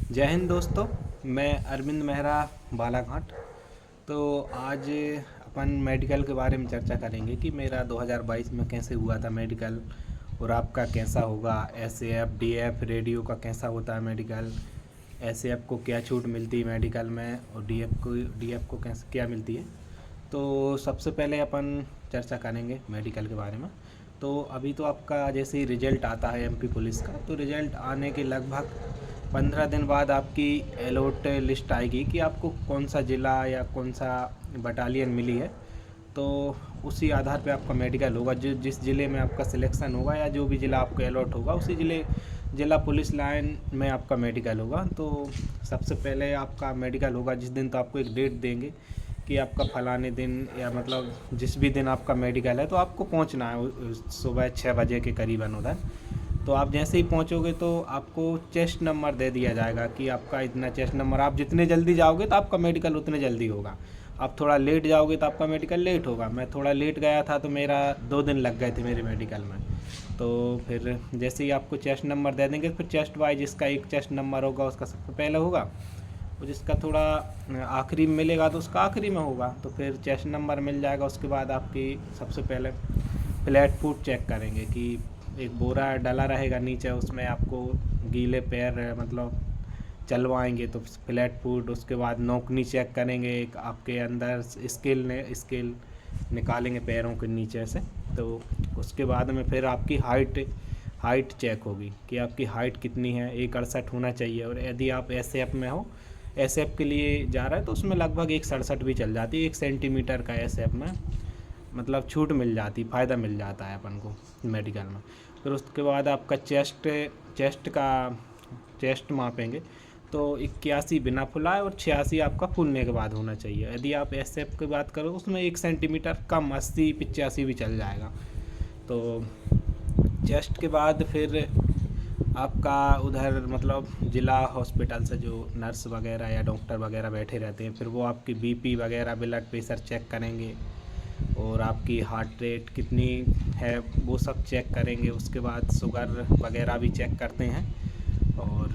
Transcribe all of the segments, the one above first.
जय हिंद दोस्तों। मैं अरविंद मेहरा, बालाघाट। तो आज अपन मेडिकल के बारे में चर्चा करेंगे कि मेरा 2022 में कैसे हुआ था मेडिकल, और आपका कैसा होगा। एसएएफ डीएफ रेडियो का कैसा होता है मेडिकल, एसएएफ को क्या छूट मिलती है मेडिकल में, और डीएफ को कैसे क्या मिलती है। तो सबसे पहले अपन चर्चा करेंगे मेडिकल के बारे में। तो अभी तो आपका जैसे ही रिजल्ट आता है एमपी पुलिस का, तो रिजल्ट आने के लगभग 15 दिन बाद आपकी अलॉट लिस्ट आएगी कि आपको कौन सा ज़िला या कौन सा बटालियन मिली है। तो उसी आधार पे आपका मेडिकल होगा। जिस ज़िले में आपका सिलेक्शन होगा या जो भी ज़िला आपको अलॉट होगा, उसी ज़िला पुलिस लाइन में आपका मेडिकल होगा। तो सबसे पहले आपका मेडिकल होगा जिस दिन, तो आपको एक डेट देंगे कि आपका फलाने दिन, या मतलब जिस भी दिन आपका मेडिकल है तो आपको पहुंचना है सुबह 6 बजे के करीबन उधर। तो आप जैसे ही पहुंचोगे तो आपको चेस्ट नंबर दे दिया जाएगा कि आपका इतना चेस्ट नंबर। आप जितने जल्दी जाओगे तो आपका मेडिकल उतने जल्दी होगा। आप थोड़ा लेट जाओगे तो आपका मेडिकल लेट होगा। मैं थोड़ा लेट गया था तो मेरा 2 दिन लग गए थे मेरे मेडिकल में। तो फिर जैसे ही आपको चेस्ट नंबर दे देंगे, फिर चेस्ट वाइज जिसका एक चेस्ट नंबर होगा उसका सबसे पहले होगा, और जिसका थोड़ा आखिरी में मिलेगा तो उसका आखिरी में होगा। तो फिर चेस्ट नंबर मिल जाएगा। उसके बाद आपकी सबसे पहले फ्लैट फुट चेक करेंगे कि एक बोरा डला रहेगा नीचे, उसमें आपको गीले पैर मतलब चलवाएंगे तो फ्लैट फुट। उसके बाद नोकनी चेक करेंगे, एक आपके अंदर स्केल निकालेंगे पैरों के नीचे से। तो उसके बाद में फिर आपकी हाइट चेक होगी कि आपकी हाइट कितनी है। 168 होना चाहिए। और यदि आप एसएफ में हो, एसएफ के लिए जा रहा है तो उसमें लगभग 167 भी चल जाती है। 1 सेंटीमीटर का एसएफ में मतलब छूट मिल जाती, फ़ायदा मिल जाता है अपन को मेडिकल में। फिर उसके बाद आपका चेस्ट मापेंगे तो 81 बिना फुलाए और 86 आपका फूलने के बाद होना चाहिए। यदि आप एसएफ की बात करो उसमें 1 सेंटीमीटर कम, 80 85 भी चल जाएगा। तो चेस्ट के बाद फिर आपका उधर मतलब ज़िला हॉस्पिटल से जो नर्स वगैरह या डॉक्टर वगैरह बैठे रहते हैं, फिर वो आपकी बीपी वगैरह, ब्लड प्रेशर चेक करेंगे, और आपकी हार्ट रेट कितनी है वो सब चेक करेंगे। उसके बाद शुगर वगैरह भी चेक करते हैं। और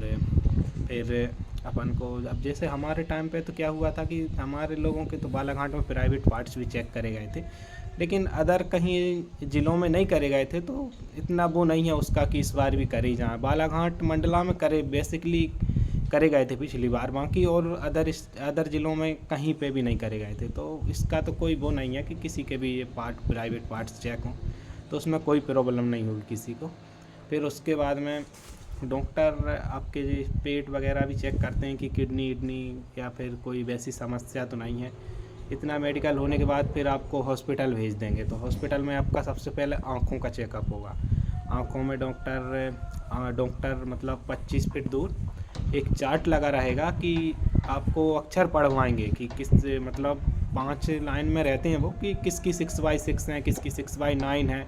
फिर अपन को, अब जैसे हमारे टाइम पे तो क्या हुआ था कि हमारे लोगों के तो बालाघाट में प्राइवेट पार्ट्स भी चेक करे गए थे, लेकिन अदर कहीं ज़िलों में नहीं करे गए थे। तो इतना वो नहीं है उसका कि इस बार भी करे जाए। बालाघाट मंडला में करे बेसिकली करे गए थे पिछली बार, बाकी और अदर ज़िलों में कहीं पे भी नहीं करे गए थे। तो इसका तो कोई वो नहीं है कि किसी के भी ये प्राइवेट पार्ट्स चेक हों, तो उसमें कोई प्रॉब्लम नहीं होगी किसी को। फिर उसके बाद में डॉक्टर आपके पेट वगैरह भी चेक करते हैं कि किडनी या फिर कोई वैसी समस्या तो नहीं है। इतना मेडिकल होने के बाद फिर आपको हॉस्पिटल भेज देंगे। तो हॉस्पिटल में आपका सबसे पहले आँखों का चेकअप होगा। आँखों में डॉक्टर मतलब 25 फीट दूर एक चार्ट लगा रहेगा कि आपको अक्षर पढ़वाएंगे कि किस मतलब 5 लाइन में रहते हैं वो, कि किसकी 6x6 है, किसकी 6x9 है।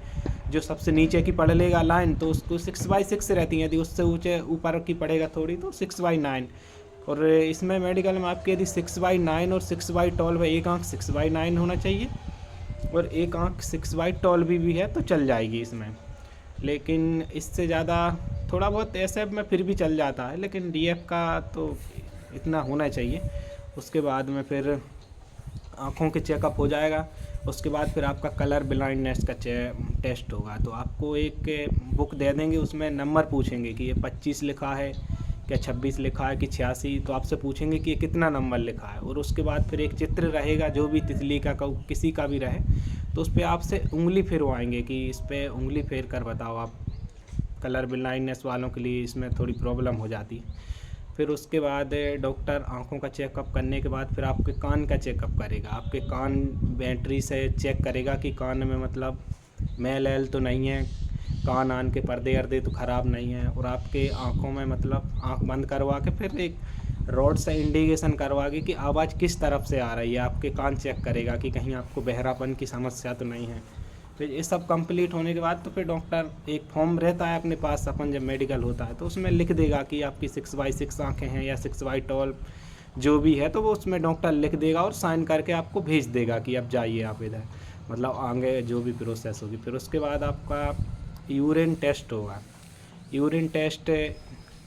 जो सबसे नीचे की पढ़ लेगा लाइन तो उसको 6x6 रहती है। यदि उससे ऊँचे ऊपर की पढ़ेगा थोड़ी तो 6x9। और इसमें मेडिकल में आपके यदि 6x9 और 6x12 है, एक आँख 6x9 होना चाहिए और एक आँख 6x12 भी है तो चल जाएगी इसमें। लेकिन इससे ज़्यादा थोड़ा बहुत एसएफ में फिर भी चल जाता है, लेकिन डीएफ का तो इतना होना चाहिए। उसके बाद में फिर आँखों के चेकअप हो जाएगा। उसके बाद फिर आपका कलर ब्लाइंडनेस का टेस्ट होगा। तो आपको एक बुक दे देंगे, उसमें नंबर पूछेंगे कि ये 25 लिखा है, क्या 26 लिखा है, कि 86। तो आपसे पूछेंगे कि ये कितना नंबर लिखा है। और उसके बाद फिर एक चित्र रहेगा, जो भी तितली का किसी का भी रहे, तो उस पर आपसे उंगली फेरवाएंगे कि इस पर उंगली फेर कर बताओ आप। कलर ब्लाइंडनेस वालों के लिए इसमें थोड़ी प्रॉब्लम हो जाती है। फिर उसके बाद डॉक्टर आँखों का चेकअप करने के बाद फिर आपके कान का चेकअप करेगा। आपके कान बैटरी से चेक करेगा कि कान में मतलब मैल ऐल तो नहीं है, कान आन के पर्दे अर्दे तो ख़राब नहीं है। और आपके आँखों में मतलब आँख बंद करवा के फिर एक रॉड से इंडिकेशन करवा के कि आवाज़ किस तरफ से आ रही है। आपके कान चेक करेगा कि कहीं आपको बहरापन की समस्या तो नहीं है। फिर ये सब कंप्लीट होने के बाद तो फिर डॉक्टर एक फॉर्म रहता है अपने पास, अपन जब मेडिकल होता है तो उसमें लिख देगा कि आपकी 6x6 आँखें हैं या 6x12 जो भी है, तो वो उसमें डॉक्टर लिख देगा और साइन करके आपको भेज देगा कि अब जाइए आप इधर, मतलब आगे जो भी प्रोसेस होगी। फिर उसके बाद आपका यूरिन टेस्ट होगा। यूरिन टेस्ट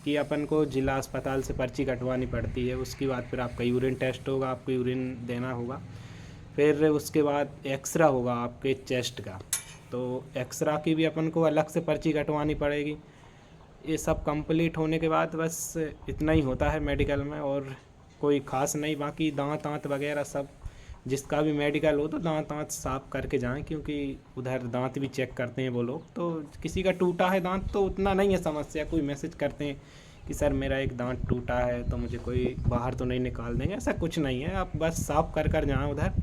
कि अपन को जिला अस्पताल से पर्ची कटवानी पड़ती है। उसके बाद फिर आपका यूरिन टेस्ट होगा, आपको यूरिन देना होगा। फिर उसके बाद एक्सरा होगा आपके चेस्ट का, तो एक्सरा की भी अपन को अलग से पर्ची कटवानी पड़ेगी। ये सब कंप्लीट होने के बाद बस इतना ही होता है मेडिकल में, और कोई ख़ास नहीं। बाकी दांत आंत वगैरह सब, जिसका भी मेडिकल हो तो दांत आंत साफ़ करके जाएं, क्योंकि उधर दांत भी चेक करते हैं वो लोग। तो किसी का टूटा है दांत तो उतना नहीं है समस्या, कोई मैसेज करते हैं कि सर मेरा एक दांत टूटा है तो मुझे कोई बाहर तो नहीं निकाल देंगे, ऐसा कुछ नहीं है। आप बस साफ़ कर जाएँ उधर।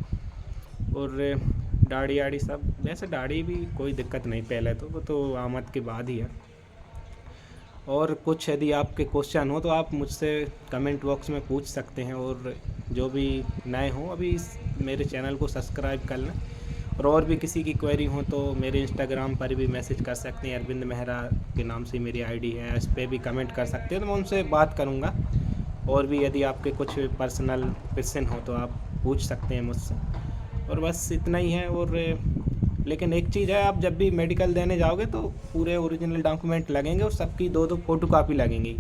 और दाढ़ी आड़ी सब, वैसे दाढ़ी भी कोई दिक्कत नहीं पहले तो, वो तो आमद के बाद ही है। और कुछ यदि आपके क्वेश्चन हो तो आप मुझसे कमेंट बॉक्स में पूछ सकते हैं। और जो भी नए हों अभी मेरे चैनल को सब्सक्राइब कर लें। और भी किसी की क्वेरी हो तो मेरे इंस्टाग्राम पर भी मैसेज कर सकते हैं, अरविंद मेहरा के नाम से मेरी आईडी है, इस पर भी कमेंट कर सकते हैं, तो मैं उनसे बात करूँगा। और भी यदि आपके कुछ पर्सनल क्वेश्चन हो तो आप पूछ सकते हैं मुझसे। और बस इतना ही है। और लेकिन एक चीज़ है, आप जब भी मेडिकल देने जाओगे तो पूरे ओरिजिनल डॉक्यूमेंट लगेंगे, और सबकी 2-2 फ़ोटोकॉपी लगेंगी।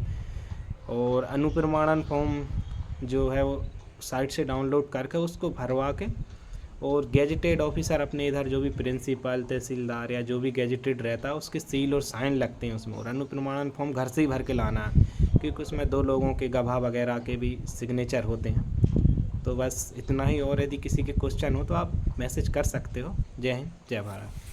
और अनुप्रमाणन फॉर्म जो है वो साइट से डाउनलोड करके उसको भरवा के, और गेजेटेड ऑफिसर अपने इधर जो भी प्रिंसिपल, तहसीलदार या जो भी गेजेटेड रहता है उसके सील और साइन लगते हैं उसमें। और अनुप्रमाणन फॉर्म घर से ही भर के लाना है, क्योंकि उसमें 2 लोगों के गवाह वगैरह के भी सिग्नेचर होते हैं। तो बस इतना ही। और यदि किसी के क्वेश्चन हो तो आप मैसेज कर सकते हो। जय हिंद, जय भारत।